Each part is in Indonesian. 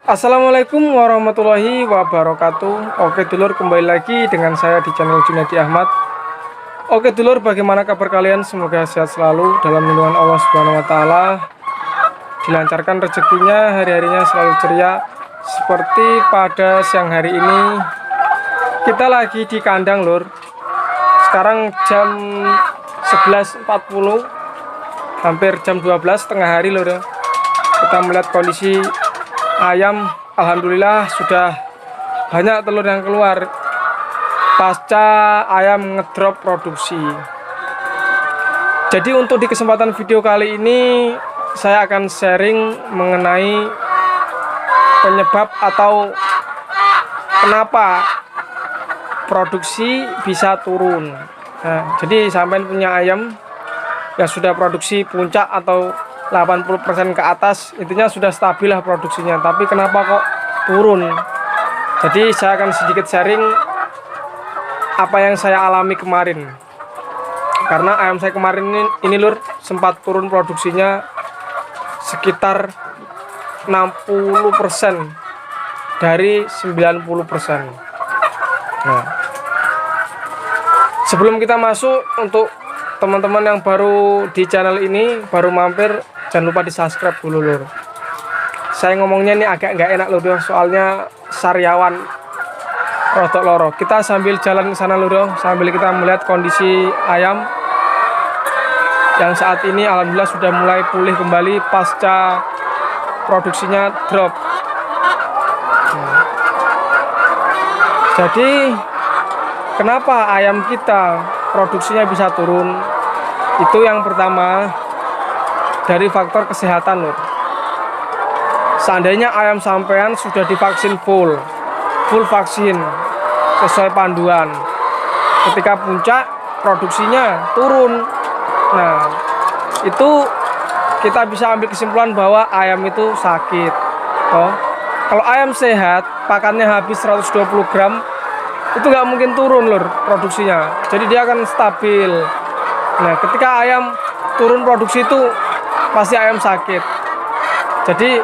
Assalamualaikum warahmatullahi wabarakatuh. Oke dulur, kembali lagi dengan saya di channel Junedi Ahmad. Oke dulur, bagaimana kabar kalian? Semoga sehat selalu dalam lindungan Allah Subhanahu wa taala. Dilancarkan rezekinya, hari-harinya selalu ceria. Seperti pada siang hari ini, kita lagi di kandang lur. Sekarang jam 11.40, hampir jam 12 tengah hari lur. Kita melihat kondisi ayam, alhamdulillah sudah banyak telur yang keluar pasca ayam ngedrop produksi. Jadi untuk di kesempatan video kali ini saya akan sharing mengenai penyebab atau kenapa produksi bisa turun. Nah, jadi sampai punya ayam yang sudah produksi puncak atau 80% ke atas, intinya sudah stabil lah produksinya, tapi kenapa kok turun? Jadi saya akan sedikit sharing apa yang saya alami kemarin, karena ayam saya kemarin ini lur sempat turun produksinya sekitar 60% dari 90%. Nah, sebelum kita masuk, untuk teman-teman yang baru di channel ini, baru mampir, jangan lupa di subscribe dulu lur. Saya ngomongnya ini agak nggak enak lur, soalnya sariawan rodok loro. Kita sambil jalan ke sana lur, sambil kita melihat kondisi ayam yang saat ini alhamdulillah sudah mulai pulih kembali pasca produksinya drop. Jadi kenapa ayam kita produksinya bisa turun? Itu yang pertama dari faktor kesehatan lur. Seandainya ayam sampean sudah divaksin full vaksin sesuai panduan, ketika puncak produksinya turun, nah itu kita bisa ambil kesimpulan bahwa ayam itu sakit. Kalau ayam sehat, pakannya habis 120 gram, itu nggak mungkin turun lur produksinya, jadi dia akan stabil. Nah, ketika ayam turun produksi itu pasti ayam sakit. Jadi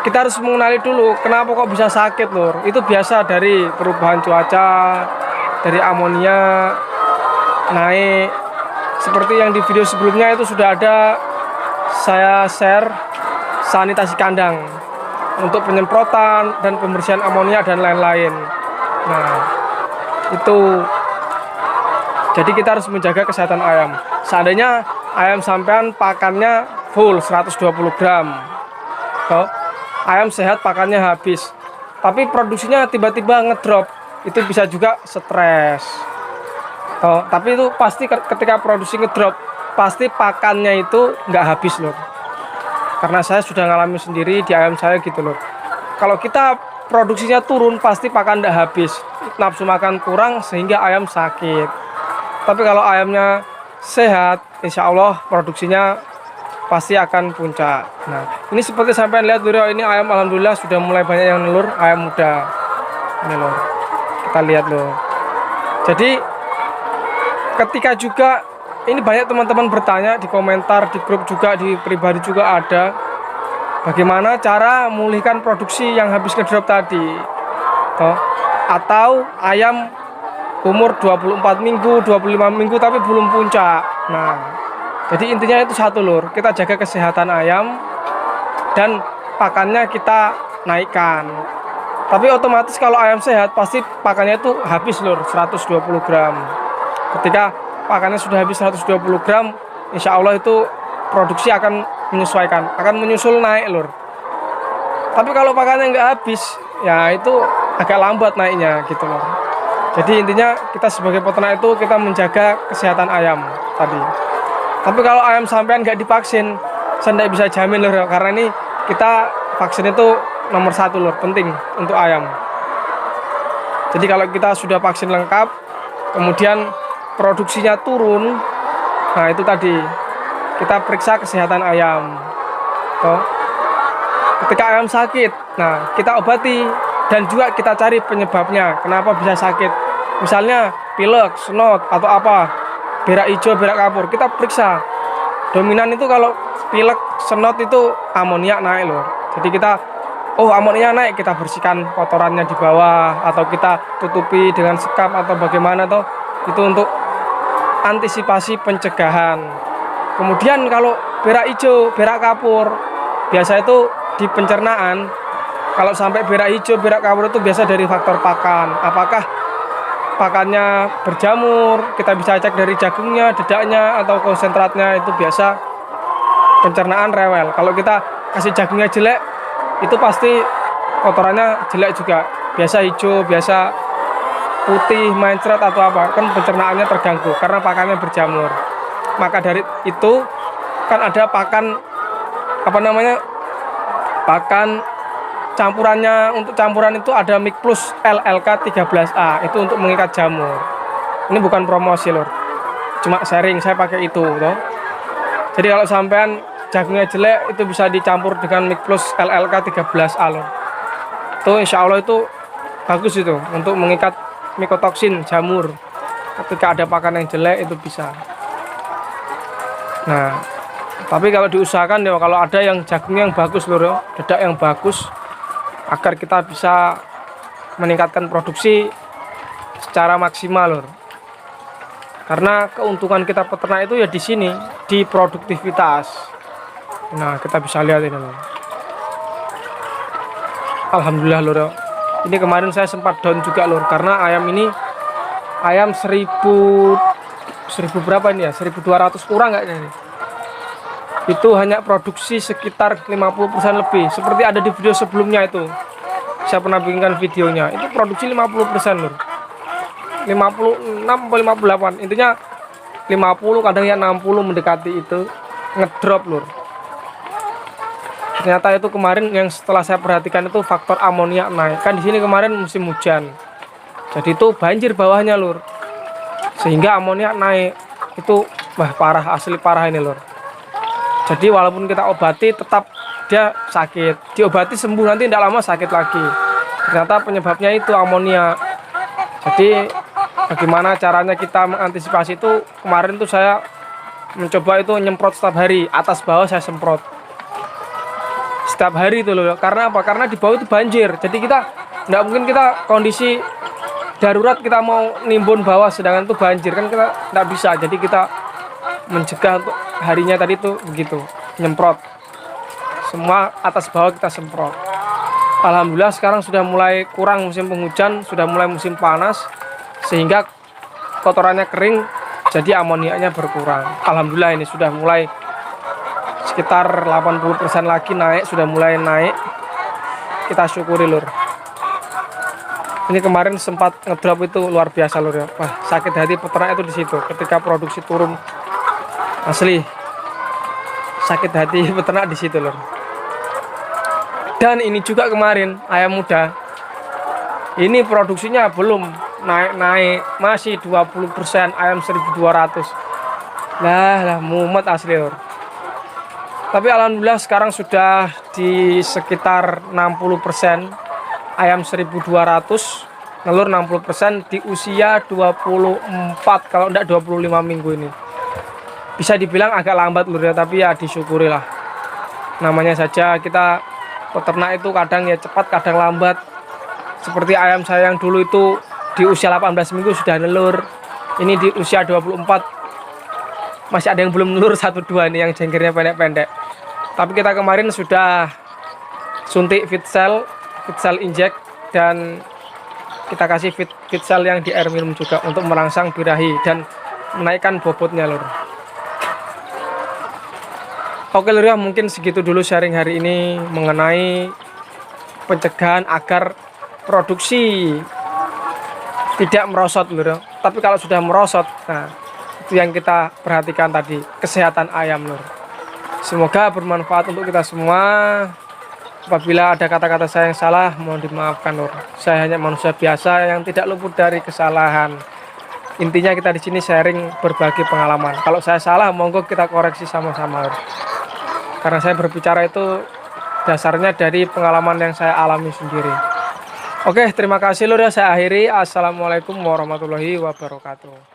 kita harus mengenali dulu kenapa kok bisa sakit lur. Itu biasa dari perubahan cuaca, dari amonia naik. Seperti yang di video sebelumnya itu sudah ada saya share sanitasi kandang untuk penyemprotan dan pembersihan amonia dan lain-lain. Nah, itu jadi kita harus menjaga kesehatan ayam. Seandainya ayam sampean pakannya full 120 gram, ayam sehat pakannya habis, tapi produksinya tiba-tiba ngedrop, itu bisa juga stres. Tapi itu pasti ketika produksi ngedrop, pasti pakannya itu nggak habis loh. Karena saya sudah ngalami sendiri di ayam saya gitu loh. Kalau kita produksinya turun, pasti pakan nggak habis, nafsu makan kurang sehingga ayam sakit. Tapi kalau ayamnya sehat, insya Allah produksinya pasti akan puncak. Nah, ini seperti sampai lihat lur, ini ayam alhamdulillah sudah mulai banyak yang nelur, ayam muda. Ini lur, kita lihat loh. Jadi ketika juga ini banyak teman-teman bertanya di komentar, di grup juga, di pribadi juga ada, bagaimana cara memulihkan produksi yang habis ngedrop tadi. Atau ayam umur 24 minggu, 25 minggu tapi belum puncak. Nah, jadi intinya itu satu lur, kita jaga kesehatan ayam dan pakannya kita naikkan. Tapi otomatis kalau ayam sehat pasti pakannya itu habis lur 120 gram. Ketika pakannya sudah habis 120 gram, insya Allah itu produksi akan menyesuaikan, akan menyusul naik lur. Tapi kalau pakannya nggak habis, ya itu agak lambat naiknya gitu loh. Jadi intinya kita sebagai peternak itu kita menjaga kesehatan ayam tadi. Tapi kalau ayam sampean nggak divaksin, saya tidak bisa jamin lur, karena ini kita vaksin itu nomor satu lur, penting untuk ayam. Jadi kalau kita sudah vaksin lengkap, kemudian produksinya turun, nah itu tadi kita periksa kesehatan ayam. Ketika ayam sakit, nah kita obati dan juga kita cari penyebabnya, kenapa bisa sakit. Misalnya pilek, snot atau apa, berak hijau, berak kapur, kita periksa. Dominan itu kalau pilek, snot itu amoniak naik loh. Jadi kita oh amonnya naik, kita bersihkan kotorannya di bawah atau kita tutupi dengan sekam atau bagaimana toh, itu untuk antisipasi pencegahan. Kemudian kalau berak hijau, berak kapur, biasa itu di pencernaan, kalau sampai berak hijau, berak kapur itu biasa dari faktor pakan. Apakah pakannya berjamur, kita bisa cek dari jagungnya, dedaknya, atau konsentratnya, itu biasa pencernaan rewel. Kalau kita kasih jagungnya jelek, itu pasti kotorannya jelek juga, biasa hijau, biasa putih, mencret atau apa, kan pencernaannya terganggu karena pakannya berjamur. Maka dari itu kan ada pakan apa namanya, pakan campurannya. Untuk campuran itu ada Mix Plus LLK 13A, itu untuk mengikat jamur. Ini bukan promosi lur, cuma sharing, saya pakai itu toh. Jadi kalau sampean jagungnya jelek, itu bisa dicampur dengan Mix Plus LLK 13A lur. Itu insya Allah itu bagus itu untuk mengikat mikotoksin jamur. Ketika ada pakan yang jelek itu bisa. Nah, tapi kalau diusahakan ya, kalau ada yang jagungnya yang bagus lur, dedak yang bagus, agar kita bisa meningkatkan produksi secara maksimal lur. Karena keuntungan kita peternak itu ya di sini, di produktivitas. Nah, kita bisa lihat ini lur. Alhamdulillah lur. Ini kemarin saya sempat down juga lur, karena ayam ini ayam 1000 berapa ini ya? 1200 kurang kayaknya ini. Itu hanya produksi sekitar 50% lebih. Seperti ada di video sebelumnya itu. Saya pernah bikinkan videonya. Itu produksi 50% lur. 56 atau 58. Intinya 50, kadang ya 60 mendekati itu, ngedrop lur. Ternyata itu kemarin yang setelah saya perhatikan itu faktor amonia naik. Kan di sini kemarin musim hujan. Jadi itu banjir bawahnya lur. Sehingga amonia naik. Itu wah parah, asli parah ini lur. Jadi walaupun kita obati tetap dia sakit. Diobati sembuh, nanti tidak lama sakit lagi. Ternyata penyebabnya itu amonia. Jadi bagaimana caranya kita mengantisipasi itu? Kemarin tuh saya mencoba itu nyemprot setiap hari, atas bawah saya semprot setiap hari itu loh. Karena apa? Karena di bawah itu banjir. Jadi kita nggak mungkin kita kondisi darurat kita mau nimbun bawah sedangkan itu banjir, kan kita nggak bisa. Jadi kita mencegah untuk harinya tadi itu begitu, nyemprot semua atas bawah kita semprot. Alhamdulillah sekarang sudah mulai kurang musim penghujan, sudah mulai musim panas, sehingga kotorannya kering, jadi amoniaknya berkurang. Alhamdulillah ini sudah mulai sekitar 80% lagi naik, sudah mulai naik. Kita syukuri lur. Ini kemarin sempat ngedrop itu luar biasa lur ya. Wah, sakit hati peternak itu di situ. Ketika produksi turun, asli sakit hati peternak di situ lur. Dan ini juga kemarin ayam muda. Ini produksinya belum naik-naik, masih 20%, ayam 1200. Lah mumet asli lur. Tapi alhamdulillah sekarang sudah di sekitar 60%, ayam 1200, telur 60% di usia 24, kalau enggak 25 minggu ini. Bisa dibilang agak lambat lur ya, tapi ya disyukuri lah. Namanya saja kita peternak itu kadang ya cepat, kadang lambat. Seperti ayam saya yang dulu itu di usia 18 minggu sudah nelur. Ini di usia 24 masih ada yang belum nelur 1-2 nih, yang jenggernya pendek-pendek. Tapi kita kemarin sudah suntik Fitsel inject, dan kita kasih Fitsel yang di air minum juga untuk merangsang birahi dan menaikkan bobotnya lur. Oke lur ya, mungkin segitu dulu sharing hari ini mengenai pencegahan agar produksi tidak merosot lur ya. Tapi kalau sudah merosot, nah itu yang kita perhatikan tadi, kesehatan ayam lur. Semoga bermanfaat untuk kita semua. Apabila ada kata-kata saya yang salah, mohon dimaafkan lur. Saya hanya manusia biasa yang tidak luput dari kesalahan. Intinya kita di sini sharing berbagi pengalaman. Kalau saya salah, monggo kita koreksi sama-sama lur. Karena saya berbicara itu dasarnya dari pengalaman yang saya alami sendiri. Oke, terima kasih lur ya, saya akhiri. Assalamualaikum warahmatullahi wabarakatuh.